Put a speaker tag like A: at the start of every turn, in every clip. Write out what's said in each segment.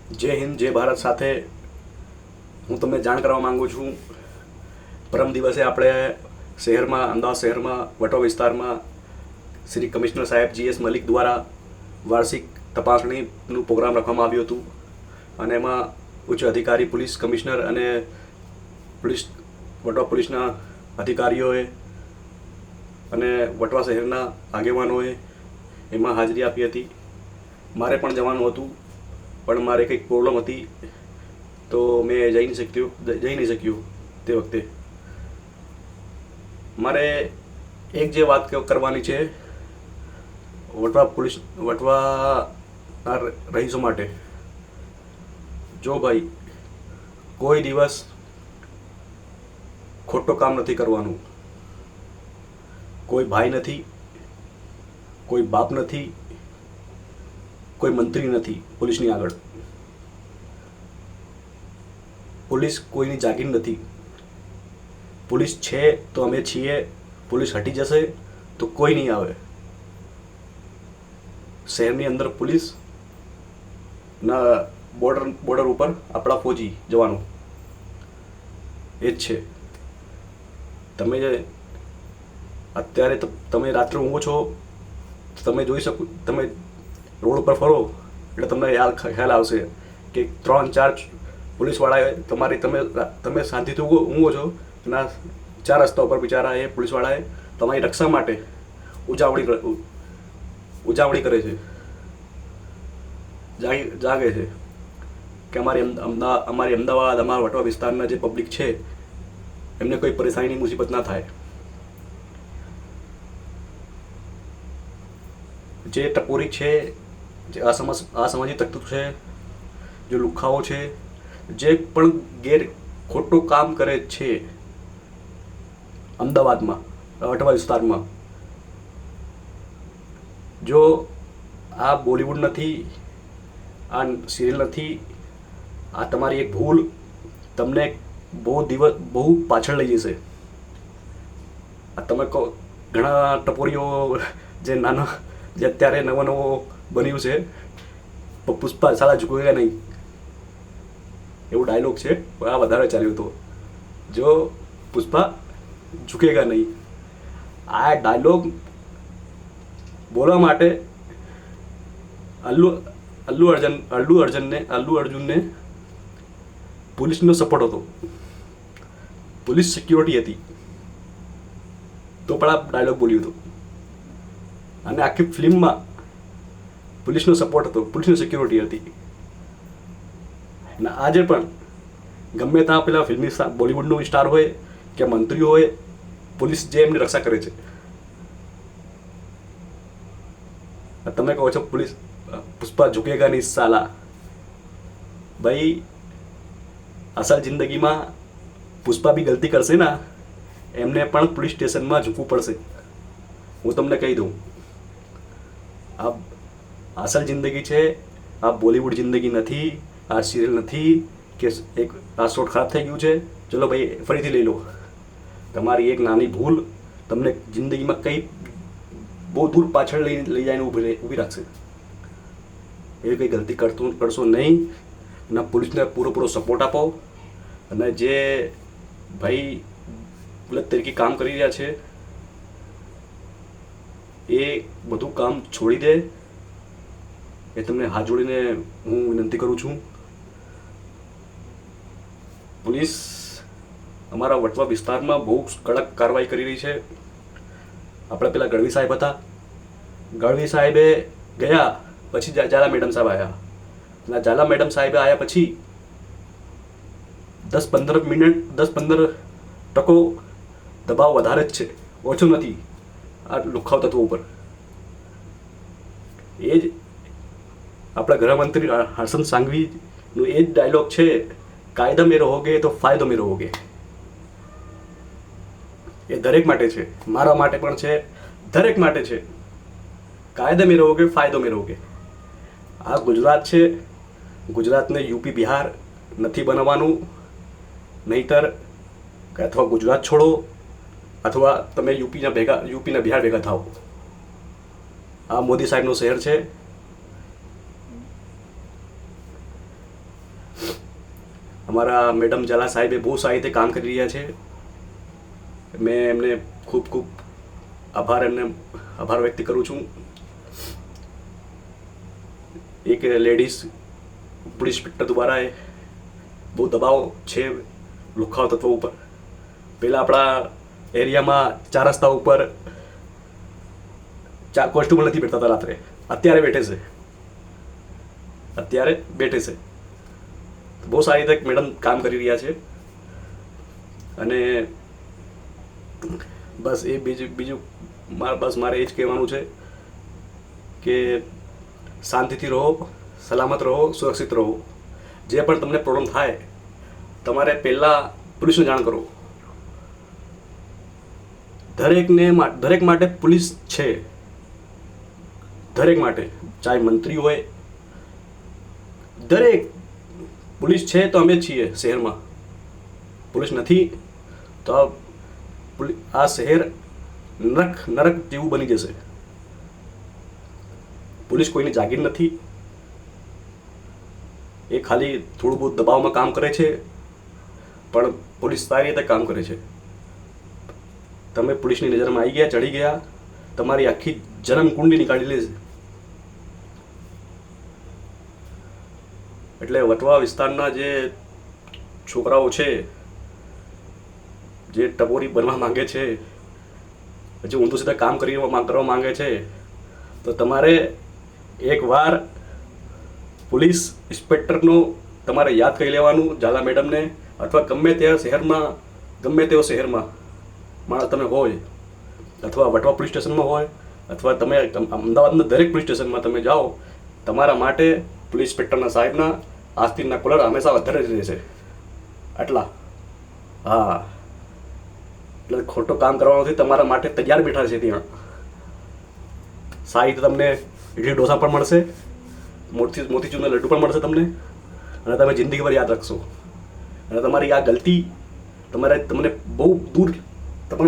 A: જય હિન્દ જય ભારત સાથે હું તમને જાણ કરવા માંગુ છું. પરમ દિવસે આપણે શહેરમાં, અમદાવાદ શહેરમાં વટવા વિસ્તારમાં શ્રી કમિશનર સાહેબ GS મલિક દ્વારા વાર્ષિક તપાસણીનું પ્રોગ્રામ રાખવામાં આવ્યું હતું અને એમાં ઉચ્ચ અધિકારી પોલીસ કમિશનર અને વટવા પોલીસના અધિકારીઓએ અને વટવા શહેરના આગેવાનોએ એમાં હાજરી આપી હતી. મારે પણ જવાનું હતું, પણ મારે કંઈક પ્રોબ્લેમ હતી તો મેં જઈ નહીં શક્યો. તે વખતે મારે એક જે વાત કરવાની છે વટવાના રહીશો માટે. જો ભાઈ, કોઈ દિવસ ખોટું કામ નથી કરવાનું. કોઈ ભાઈ નથી, કોઈ બાપ નથી, કોઈ મંત્રી નથી પોલીસની આગળ. પોલીસ કોઈની જાગીર નથી. પોલીસ છે તો અમે છીએ. પોલીસ હટી જશે તો કોઈ નહીં આવે. શહેરની અંદર પોલીસ ના બોર્ડર ઉપર આપણા ફૌજી જવાનું એ જ છે. તમે અત્યારે તમે રાત્રે ઊંઘો છો, તમે જોઈ શકો, તમે રોડ ઉપર ફરો એટલે તમને ખ્યાલ આવશે કે 3-4 પોલીસવાળાએ તમે શાંતિથી ઊંઘો છો અને 4 રસ્તા ઉપર બિચારા એ પોલીસવાળાએ તમારી રક્ષા માટે ઉજાવણી કરે છે, જાગે છે કે અમારી અમદાવાદ, અમારા વટવા વિસ્તારના જે પબ્લિક છે એમને કોઈ પરેશાનીની મુસીબત ના થાય. જે ટપોરી છે, જે અસામાજિક તત્વો છે, જે લુખ્ખાઓ છે, જે પણ ખોટું કામ કરે છે અમદાવાદમાં, વટવા વિસ્તારમાં, જો આ બોલિવૂડ નથી, આ સિરિયલ નથી, આ તમારી એક ભૂલ તમને બહુ પાછળ લઈ જશે. આ તમે કહો ઘણા ટપોરીઓ જે અત્યારે નવો બન્યું છે, પુષ્પા સાલા ઝુકેગા નહીં, એવો ડાયલોગ છે, આ વધારે ચાલ્યો હતો. જો પુષ્પા ઝુકેગા નહીં, આ ડાયલોગ બોલવા માટે અલ્લુ અર્જુનને પોલીસનો સપોર્ટ હતો, પોલીસ સિક્યોરિટી હતી તો પણ આ ડાયલોગ બોલ્યો હતો. અને આખી ફિલ્મમાં પોલીસનો સપોર્ટ હતો, પોલીસની સિક્યોરિટી હતી. અને આજે પણ ગમે ત્યાં પેલા ફિલ્મી બોલિવૂડનો સ્ટાર હોય કે મંત્રીઓ હોય, પોલીસ જે એમની રક્ષા કરે છે. તમે કહો છો પુષ્પા ઝુકેગા નહીં સાલા. ભાઈ, અસલ જિંદગીમાં પુષ્પા બી ગલતી કરશે ને, એમને પણ પોલીસ સ્ટેશનમાં ઝૂકવું પડશે. હું તમને કહી દઉં, આ અસલ જિંદગી છે, આ બોલિવૂડ જિંદગી નથી, આ સિરિયલ નથી કે એક આ શોટ ખરાબ થઈ ગયું છે, ચલો ભાઈ ફરીથી લઈ લો. તમારી એક નાની ભૂલ તમને જિંદગીમાં કંઈ બહુ દૂર પાછળ લઈ જઈને ઊભી રાખશે. એવી કંઈ ગલતી કરશો નહીં. અને પોલીસને પૂરો સપોર્ટ આપો. અને જે ભાઈ ગલત તરીકે કામ કરી રહ્યા છે એ બધું કામ છોડી દે, એ તમને હાથ જોડીને હું વિનંતી કરું છું. પોલીસ અમારા વટવા વિસ્તારમાં બહુ કડક કાર્યવાહી કરી રહી છે. આપણે પેલા ગઢવી સાહેબ હતા, ગઢવી સાહેબે ગયા પછી ઝાલા મેડમ સાહેબ આવ્યા. અને ઝાલા મેડમ સાહેબે આવ્યા પછી 10-15% દબાવ વધારે જ છે, ઓછો નથી આ લુખ્ખાવ તત્વો ઉપર. એ જ આપણા ગૃહમંત્રી હર્ષદ સાંઘવીનું એ જ ડાયલોગ છે, કાયદા મેં રહોગે તો ફાયદો મેં રહોગે. એ દરેક માટે છે, મારા માટે પણ છે, દરેક માટે છે. કાયદા મેં રહોગે, ફાયદો મેં રહોગે. આ ગુજરાત છે, ગુજરાતને યુપી બિહાર નથી બનાવવાનું. નહીતર અથવા ગુજરાત છોડો અથવા તમે યુપીના બિહાર ભેગા થાઓ. આ મોદી સાહેબનું શહેર છે. અમારા મેડમ ઝાલા સાહેબે બહુ સારી રીતે કામ કરી રહ્યા છે. મેં એમને ખૂબ ખૂબ આભાર વ્યક્ત કરું છું. એક લેડીઝ પોલીસ ઇન્સ્પેક્ટર દ્વારા બહુ દબાવ છે લુખાવ તત્વો ઉપર. પહેલાં આપણા એરિયામાં 4 રસ્તા ઉપર 4 કોન્સ્ટેબલ નથી બેઠતા હતા રાત્રે, અત્યારે બેઠે છે. બહુ સારી રીતે મેડમ કામ કરી રહ્યા છે. અને બસ એ બીજું મારે એ જ કહેવાનું છે કે શાંતિથી રહો, સલામત રહો, સુરક્ષિત રહો. જે પણ તમને પ્રોબ્લેમ થાય તમારે પહેલાં પોલીસને જાણ કરો. દરેક માટે પોલીસ છે, દરેક માટે, ચાહે મંત્રી હોય, દરેક પોલીસ છે તો અમે જ છીએ શહેરમાં. પોલીસ નથી તો આ શહેર નરક જેવું બની જશે. પોલીસ કોઈની જાગીર નથી. એ ખાલી થોડું બહુ દબાવમાં કામ કરે છે, પણ પોલીસ સારી રીતે કામ કરે છે. તમે પોલીસની નજરમાં આવી ગયા, ચડી ગયા, તમારી આખી જન્મ કુંડલી નીકાળી લેશે. એટલે વટવા વિસ્તારના જે છોકરાઓ છે, જે ટપોરી બનવા માંગે છે, જે ઊંધું સીધા કામ કરવા માંગે છે, તો તમારે એકવાર પોલીસ ઇન્સ્પેક્ટરનો તમારે યાદ કરી લેવાનું, ઝાલા મેડમને, અથવા ગમે તેવો શહેરમાં માણસ તમે હોય, અથવા વટવા પોલીસ સ્ટેશનમાં હોય, અથવા તમે અમદાવાદના દરેક પોલીસ સ્ટેશનમાં તમે જાઓ, તમારા માટે પોલીસ ઇન્સ્પેક્ટરના સાહેબના આસ્તીનના કોલર હંમેશા વધારે જ રહેશે. આટલા હા, એટલે ખોટું કામ કરવાથી તમારા માટે તૈયાર બેઠા છે ત્યાં. સારી રીતે તમને ઇડલી ઢોસા પણ મળશે, મોતીચૂરના લડ્ડુ પણ મળશે તમને, અને તમે જિંદગીભર યાદ રાખશો. અને તમારી આ ગલતી તમને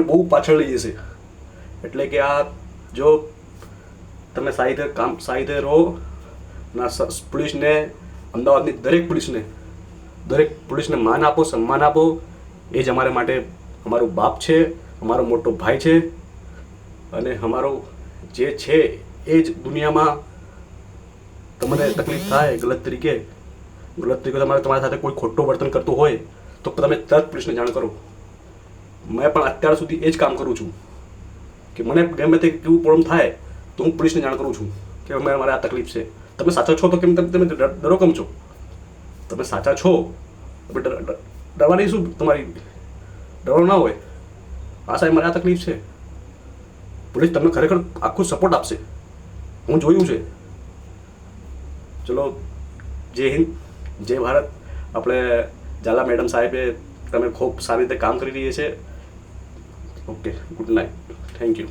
A: બહુ પાછળ લઈ જશે. એટલે કે આ જો તમે સારી રીતે રહો, ના પોલીસને, અમદાવાદની દરેક પોલીસને માન આપો, સન્માન આપો. એ જ અમારા માટે અમારો બાપ છે, અમારો મોટો ભાઈ છે. અને અમારો જે છે એ જ દુનિયામાં તમને તકલીફ થાય ગલત તરીકે તમારી સાથે કોઈ ખોટું વર્તન કરતું હોય તો તમે તરત પોલીસને જાણ કરો. મેં પણ અત્યાર સુધી એ જ કામ કરું છું કે મને ગમે તે કેવું પ્રોબ્લેમ થાય તો હું પોલીસને જાણ કરું છું કે મારે આ તકલીફ છે. તમે સાચા છો તો કેમ તમે ડરો કેમ છો? તમે સાચા છો, ડરવાની શું તમારી? ડરવાનું ના હોય. આ સાહેબ મારે આ તકલીફ છે, પોલીસ તમને ખરેખર આખું સપોર્ટ આપશે. હું જોયું છે. ચલો, જય હિન્દ, જય ભારત. આપણે ઝાલા મેડમ સાહેબે તમે ખૂબ સારી રીતે કામ કરી રહી છે. Okay, good night, thank you.